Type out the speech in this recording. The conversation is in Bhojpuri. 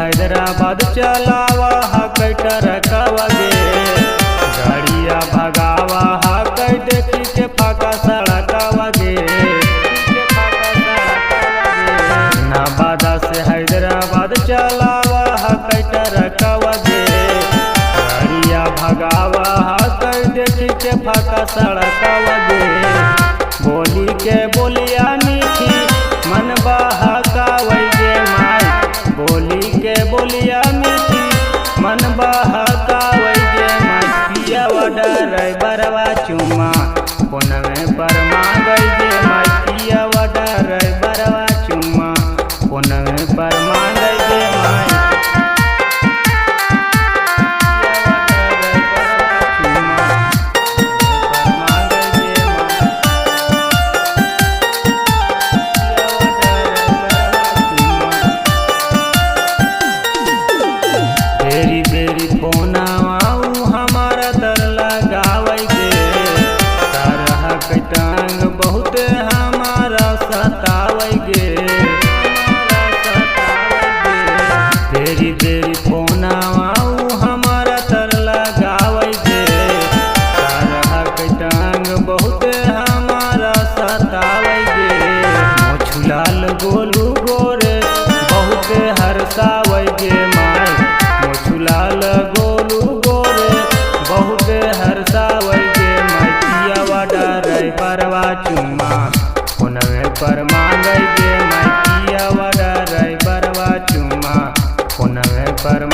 हैदराबाद चलावा हा कैटर कवगे गाड़िया भगावा हा कै देखी के फाका सड़कवगे नवादा से हैदराबाद चलावा हा कैटर कवगे गाड़िया भगावा हा कै देखी के फाका सड़कवगे बोली के बोलिया मीठी मन बहकावगे माई बोली के बोलिया मीठी मन बहकावगे माई पिया ड्राइवरवा चुम्मा फोन में पर मांगे माई पिया ड्राइवरवा चुम्मा फोन में पर मांगे माई बेरी बेरी फोनवा हमारा तर लगावगे तरह के टांग बहुत हमारा सतावगे बेरी बेरी फोनवा हमारा तर लगावगे तरह के टांग बहुत हमारा सतावगे मोछुलाल गोलू गोरे बहुत हरसावगे माई मोछुलाल गोलू गोरे बहुत हरसावगे माई पिया ड्राइवरवा चुम्मा फोन में पर मांगे माई पिया ड्राइवरवा चुम्मा फोन में पर